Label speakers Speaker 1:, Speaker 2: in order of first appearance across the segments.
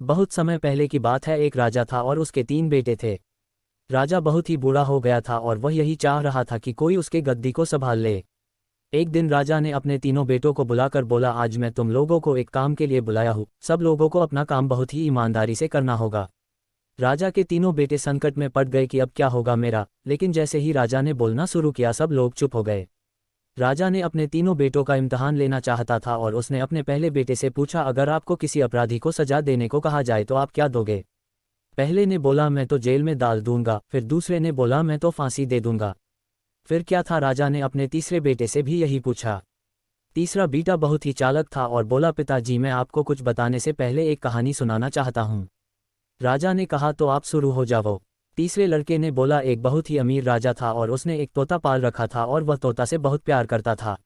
Speaker 1: बहुत समय पहले की बात है। एक राजा था और उसके 3 बेटे थे। राजा बहुत ही बूढ़ा हो गया था और वह यही चाह रहा था कि कोई उसके गद्दी को संभाल ले। एक दिन राजा ने अपने तीनों बेटों को बुलाकर बोला, आज मैं तुम लोगों को एक काम के लिए बुलाया हूँ। सब लोगों को अपना काम बहुत ही ईमानदारी से करना होगा। राजा के तीनों बेटे संकट में पड़ गए कि अब क्या होगा मेरा, लेकिन जैसे ही राजा ने बोलना शुरू किया सब लोग चुप हो गए। राजा ने अपने तीनों बेटों का इम्तिहान लेना चाहता था और उसने अपने पहले बेटे से पूछा, अगर आपको किसी अपराधी को सजा देने को कहा जाए तो आप क्या दोगे? पहले ने बोला, मैं तो जेल में डाल दूंगा। फिर दूसरे ने बोला, मैं तो फांसी दे दूंगा। फिर क्या था, राजा ने अपने तीसरे बेटे से भी यही पूछा। तीसरा बेटा बहुत ही चालाक था और बोला, पिताजी मैं आपको कुछ बताने से पहले एक कहानी सुनाना चाहता हूँ। राजा ने कहा, तो आप शुरू हो जाओ। तीसरे लड़के ने बोला, एक बहुत ही अमीर राजा था और उसने एक तोता पाल रखा था और वह तोता से बहुत प्यार करता था।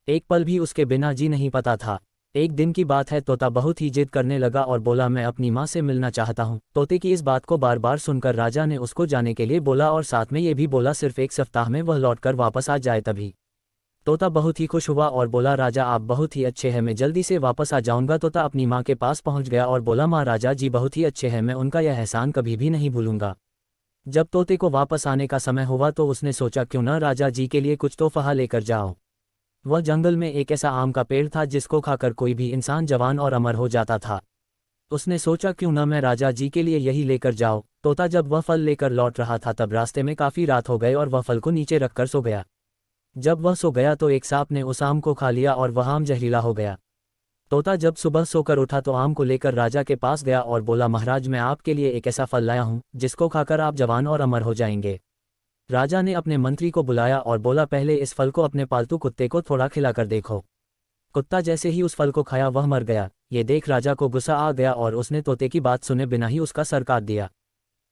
Speaker 1: एक पल भी उसके बिना जी नहीं पाता था। एक दिन की बात है, तोता बहुत ही जिद करने लगा और बोला, मैं अपनी माँ से मिलना चाहता हूँ। तोते की इस बात को बार बार सुनकर राजा ने उसको जाने के लिए बोला और साथ में ये भी बोला, सिर्फ 1 सप्ताह में वह लौटकर वापस आ जाए तभी। तोता बहुत ही खुश हुआ और बोला, राजा आप बहुत ही अच्छे हैं, मैं जल्दी से वापस आ जाऊंगा। तोता अपनी माँ के पास पहुंच गया और बोला, माँ राजा जी बहुत ही अच्छे हैं, मैं उनका यह एहसान कभी भी नहीं भूलूंगा। जब तोते को वापस आने का समय हुआ तो उसने सोचा, क्यों न राजा जी के लिए कुछ तोहफा लेकर जाओ। वह जंगल में एक ऐसा आम का पेड़ था जिसको खाकर कोई भी इंसान जवान और अमर हो जाता था। उसने सोचा, क्यों न मैं राजा जी के लिए यही लेकर जाऊं। तोता जब वह फल लेकर लौट रहा था तब रास्ते में काफी रात हो गई और वह फल को नीचे रखकर सो गया। जब वह सो गया तो एक सांप ने उस आम को खा लिया और वह आम जहरीला हो गया। तोता जब सुबह सोकर उठा तो आम को लेकर राजा के पास गया और बोला, महाराज मैं आपके लिए एक ऐसा फल लाया हूँ जिसको खाकर आप जवान और अमर हो जाएंगे। राजा ने अपने मंत्री को बुलाया और बोला, पहले इस फल को अपने पालतू कुत्ते को थोड़ा खिलाकर देखो। कुत्ता जैसे ही उस फल को खाया वह मर गया। ये देख राजा को गुस्सा आ गया और उसने तोते की बात सुने बिना ही उसका सर काट दिया।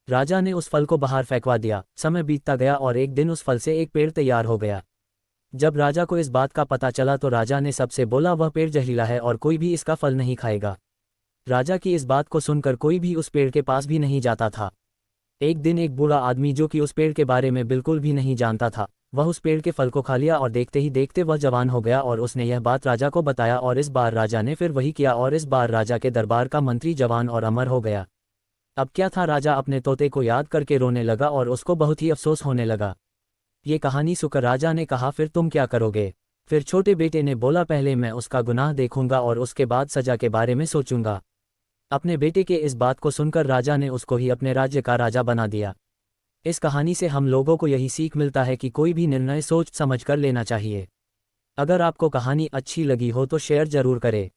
Speaker 1: राजा ने उस फल को बाहर फेंकवा दिया। समय बीतता गया और एक दिन उस फल से एक पेड़ तैयार हो गया। जब राजा को इस बात का पता चला तो राजा ने सबसे बोला, वह पेड़ जहरीला है और कोई भी इसका फल नहीं खाएगा। राजा की इस बात को सुनकर कोई भी उस पेड़ के पास भी नहीं जाता था। एक दिन एक बूढ़ा आदमी जो कि उस पेड़ के बारे में बिल्कुल भी नहीं जानता था, वह उस पेड़ के फल को खा लिया और देखते ही देखते वह जवान हो गया और उसने यह बात राजा को बताया और इस बार राजा ने फिर वही किया और इस बार राजा के दरबार का मंत्री जवान और अमर हो गया। अब क्या था, राजा अपने तोते को याद करके रोने लगा और उसको बहुत ही अफसोस होने लगा। ये कहानी सुनकर राजा ने कहा, फिर तुम क्या करोगे? फिर छोटे बेटे ने बोला, पहले मैं उसका गुनाह देखूंगा और उसके बाद सजा के बारे में सोचूंगा। अपने बेटे के इस बात को सुनकर राजा ने उसको ही अपने राज्य का राजा बना दिया। इस कहानी से हम लोगों को यही सीख मिलता है कि कोई भी निर्णय सोच समझ कर लेना चाहिए। अगर आपको कहानी अच्छी लगी हो तो शेयर जरूर करें।